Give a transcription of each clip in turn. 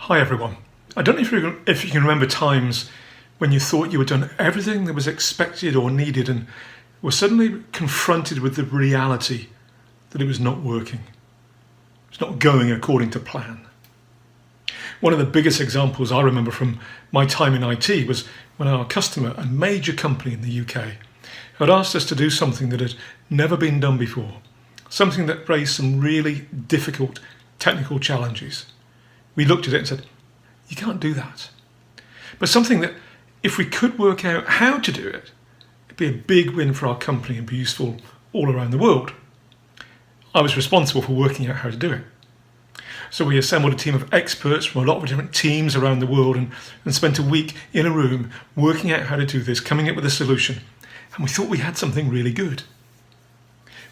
Hi everyone. I don't know if you can remember times when you thought you had done everything that was expected or needed and were suddenly confronted with the reality that it was not working. It's not going according to plan. One of the biggest examples I remember from my time in IT was when our customer, a major company in the UK, had asked us to do something that had never been done before, something that raised some really difficult technical challenges. We looked at it and said, you can't do that. But something that, if we could work out how to do it, it'd be a big win for our company and be useful all around the world. I was responsible for working out how to do it. So we assembled a team of experts from a lot of different teams around the world and spent a week in a room working out how to do this, coming up with a solution. And we thought we had something really good.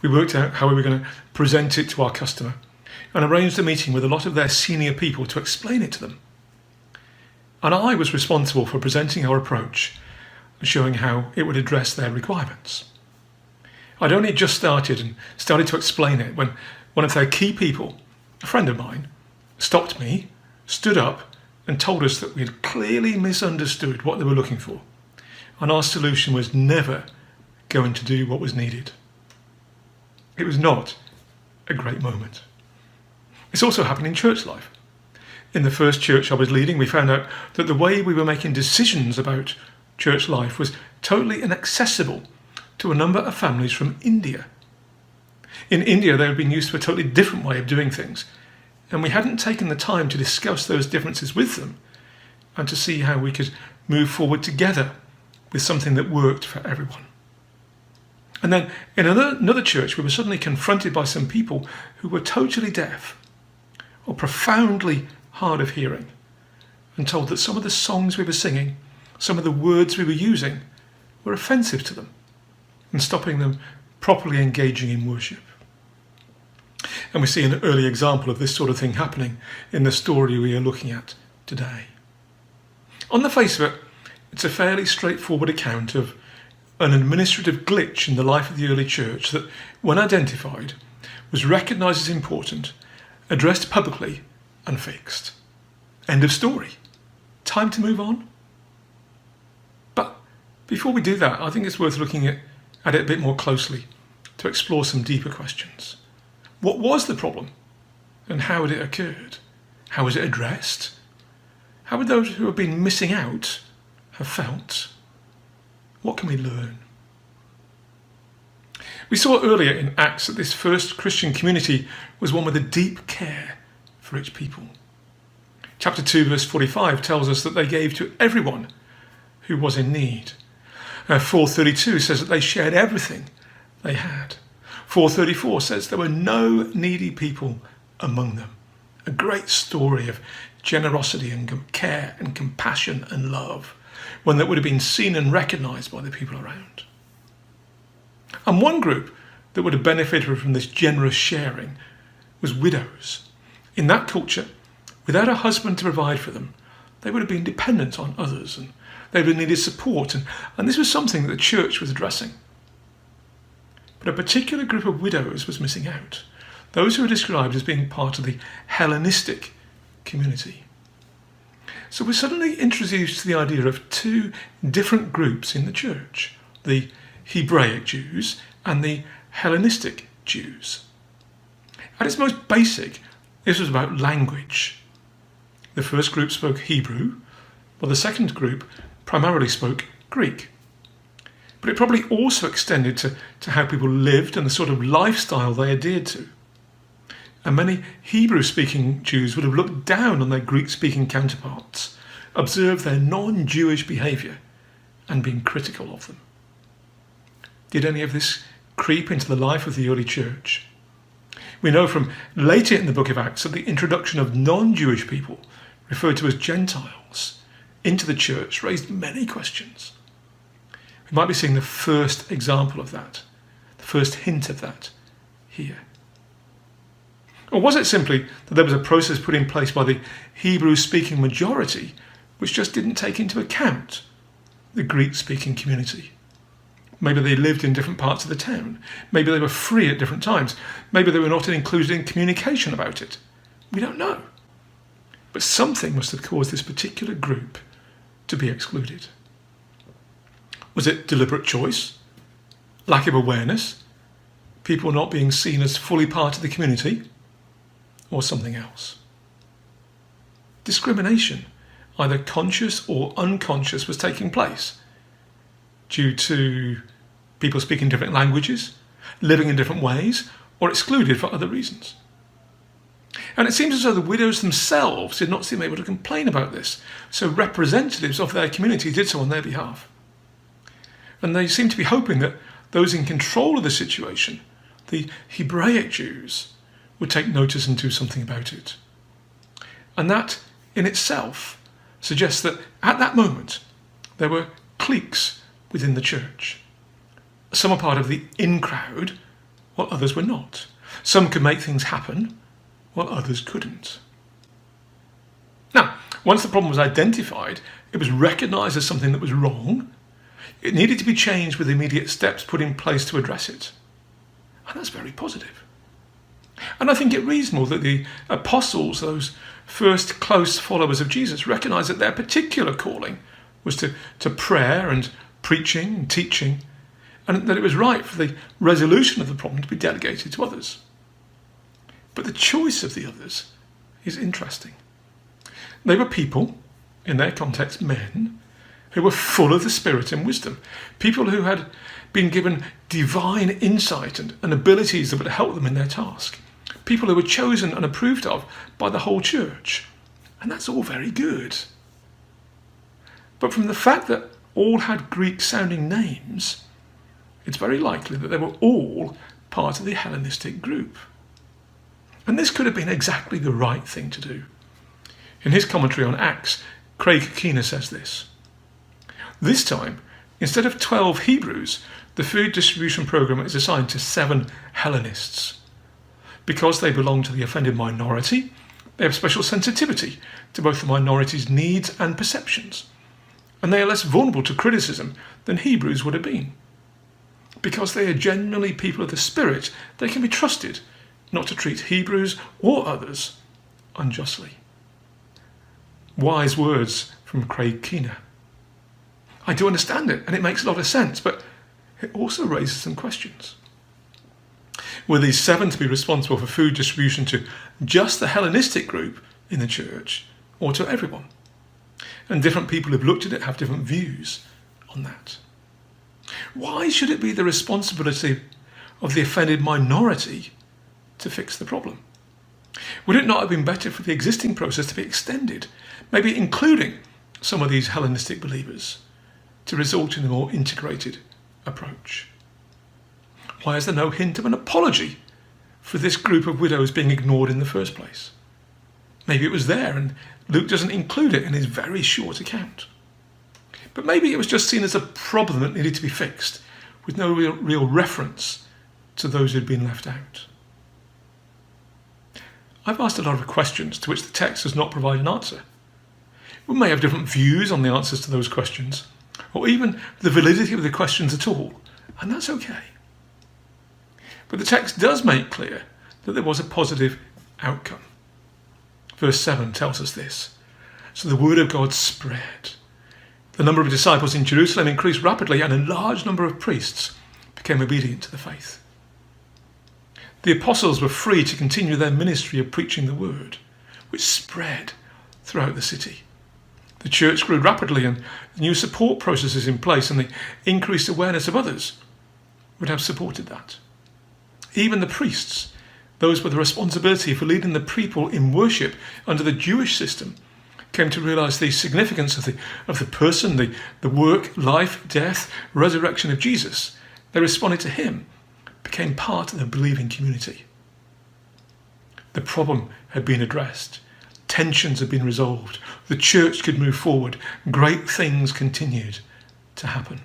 We worked out how we were going to present it to our customer and arranged a meeting with a lot of their senior people to explain it to them. And I was responsible for presenting our approach and showing how it would address their requirements. I'd only just started to explain it when one of their key people, a friend of mine, stopped me, stood up and told us that we had clearly misunderstood what they were looking for, and our solution was never going to do what was needed. It was not a great moment. It's also happened in church life. In the first church I was leading, we found out that the way we were making decisions about church life was totally inaccessible to a number of families from India. In India, they had been used to a totally different way of doing things, and we hadn't taken the time to discuss those differences with them and to see how we could move forward together with something that worked for everyone. And then in another church, we were suddenly confronted by some people who were totally deaf or profoundly hard of hearing, and told that some of the songs we were singing, some of the words we were using, were offensive to them and stopping them properly engaging in worship. And we see an early example of this sort of thing happening in the story we are looking at today. On the face of it, it's a fairly straightforward account of an administrative glitch in the life of the early church that, when identified, was recognised as important, addressed publicly and fixed. End of story. Time to move on. But before we do that, I think it's worth looking at it a bit more closely to explore some deeper questions. What was the problem? And how had it occurred? How was it addressed? How would those who have been missing out have felt? What can we learn? We saw earlier in Acts that this first Christian community was one with a deep care for its people. Chapter 2 verse 45 tells us that they gave to everyone who was in need. 4:32 says that they shared everything they had. 4:34 says there were no needy people among them. A great story of generosity and care and compassion and love, one that would have been seen and recognised by the people around. And one group that would have benefited from this generous sharing was widows. In that culture, without a husband to provide for them, they would have been dependent on others and they would have needed support, and this was something that the church was addressing. But a particular group of widows was missing out, those who are described as being part of the Hellenistic community. So we're suddenly introduced to the idea of two different groups in the church, the Hebraic Jews and the Hellenistic Jews. At its most basic, this was about language. The first group spoke Hebrew, while the second group primarily spoke Greek. But it probably also extended to how people lived and the sort of lifestyle they adhered to. And many Hebrew-speaking Jews would have looked down on their Greek-speaking counterparts, observed their non-Jewish behaviour, and been critical of them. Did any of this creep into the life of the early church? We know from later in the book of Acts that the introduction of non-Jewish people, referred to as Gentiles, into the church raised many questions. We might be seeing the first example of that, the first hint of that here. Or was it simply that there was a process put in place by the Hebrew-speaking majority which just didn't take into account the Greek-speaking community? Maybe they lived in different parts of the town. Maybe they were free at different times. Maybe they were not included in communication about it. We don't know. But something must have caused this particular group to be excluded. Was it deliberate choice? Lack of awareness? People not being seen as fully part of the community? Or something else? Discrimination, either conscious or unconscious, was taking place due to people speaking different languages, living in different ways, or excluded for other reasons. And it seems as though the widows themselves did not seem able to complain about this, so representatives of their community did so on their behalf. And they seem to be hoping that those in control of the situation, the Hebraic Jews, would take notice and do something about it. And that in itself suggests that at that moment there were cliques within the church. Some were part of the in crowd, while others were not. Some could make things happen, while others couldn't. Now, once the problem was identified, it was recognised as something that was wrong. It needed to be changed with immediate steps put in place to address it. And that's very positive. And I think it reasonable that the apostles, those first close followers of Jesus, recognised that their particular calling was to prayer and preaching and teaching, and that it was right for the resolution of the problem to be delegated to others. But the choice of the others is interesting. They were people, in their context men, who were full of the Spirit and wisdom, people who had been given divine insight and abilities that would help them in their task, people who were chosen and approved of by the whole church. And that's all very good. But from the fact that all had Greek-sounding names, it's very likely that they were all part of the Hellenistic group. And this could have been exactly the right thing to do. In his commentary on Acts, Craig Keener says this: "This time, instead of 12 Hebrews, the food distribution program is assigned to 7 Hellenists. Because they belong to the offended minority, they have special sensitivity to both the minority's needs and perceptions, and they are less vulnerable to criticism than Hebrews would have been. Because they are genuinely people of the Spirit, they can be trusted not to treat Hebrews or others unjustly." Wise words from Craig Keener. I do understand it, and it makes a lot of sense, but it also raises some questions. Were these 7 to be responsible for food distribution to just the Hellenistic group in the church, or to everyone? And different people who've looked at it have different views on that. Why should it be the responsibility of the offended minority to fix the problem? Would it not have been better for the existing process to be extended, maybe including some of these Hellenistic believers, to result in a more integrated approach? Why is there no hint of an apology for this group of widows being ignored in the first place? Maybe it was there and Luke doesn't include it in his very short account. But maybe it was just seen as a problem that needed to be fixed, with no real reference to those who'd been left out. I've asked a lot of questions to which the text does not provide an answer. We may have different views on the answers to those questions, or even the validity of the questions at all, and that's okay. But the text does make clear that there was a positive outcome. Verse 7 tells us this: "So the word of God spread. The number of disciples in Jerusalem increased rapidly, and a large number of priests became obedient to the faith." The apostles were free to continue their ministry of preaching the word, which spread throughout the city. The church grew rapidly, and new support processes in place and the increased awareness of others would have supported that. Even the priests, those with the responsibility for leading the people in worship under the Jewish system, came to realise the significance of the person, the work, life, death, resurrection of Jesus. They responded to him, became part of the believing community. The problem had been addressed. Tensions had been resolved. The church could move forward. Great things continued to happen.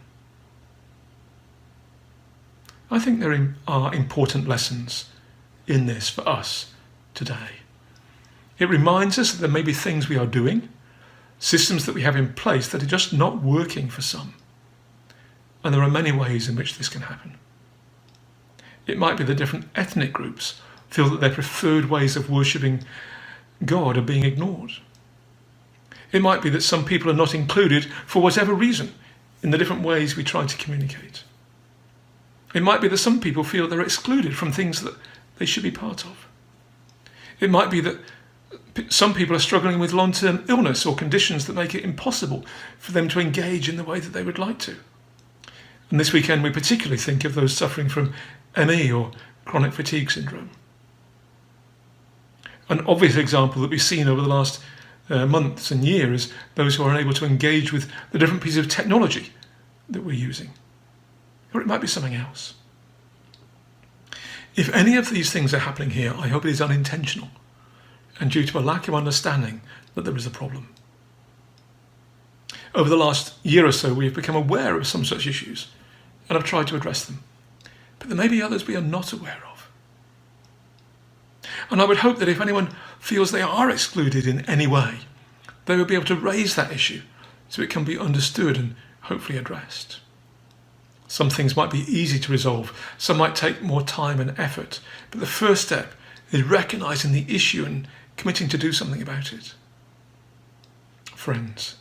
I think there are important lessons in this for us today. It reminds us that there may be things we are doing, systems that we have in place that are just not working for some. And there are many ways in which this can happen. It might be that different ethnic groups feel that their preferred ways of worshipping God are being ignored. It might be that some people are not included for whatever reason in the different ways we try to communicate. It might be that some people feel they're excluded from things that they should be part of. It might be that some people are struggling with long-term illness or conditions that make it impossible for them to engage in the way that they would like to. And this weekend we particularly think of those suffering from ME or chronic fatigue syndrome. An obvious example that we've seen over the last months and years is those who are unable to engage with the different pieces of technology that we're using. Or it might be something else. If any of these things are happening here, I hope it is unintentional and due to a lack of understanding that there is a problem. Over the last year or so, we have become aware of some such issues and have tried to address them. But there may be others we are not aware of. And I would hope that if anyone feels they are excluded in any way, they will be able to raise that issue so it can be understood and hopefully addressed. Some things might be easy to resolve, some might take more time and effort, but the first step is recognising the issue and committing to do something about it. Friends,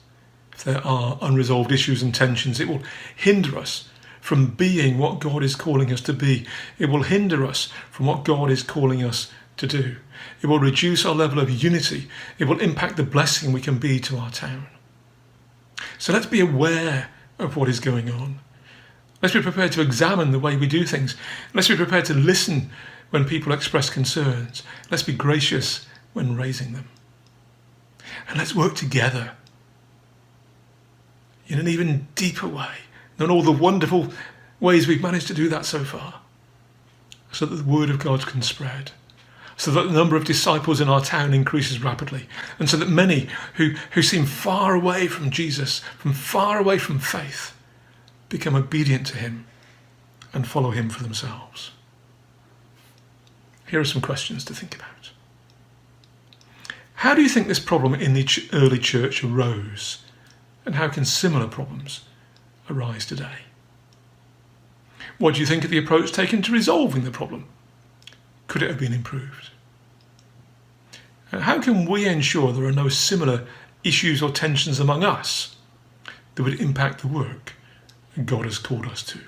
if there are unresolved issues and tensions, it will hinder us from being what God is calling us to be. It will hinder us from what God is calling us to do. It will reduce our level of unity. It will impact the blessing we can be to our town. So let's be aware of what is going on. Let's be prepared to examine the way we do things. Let's be prepared to listen when people express concerns. Let's be gracious when raising them. And let's work together in an even deeper way than all the wonderful ways we've managed to do that so far, so that the word of God can spread, so that the number of disciples in our town increases rapidly, and so that many who seem far away from Jesus, from far away from faith, become obedient to him and follow him for themselves. Here are some questions to think about. How do you think this problem in the early church arose? And how can similar problems arise today? What do you think of the approach taken to resolving the problem? Could it have been improved? And how can we ensure there are no similar issues or tensions among us that would impact the work God has called us to?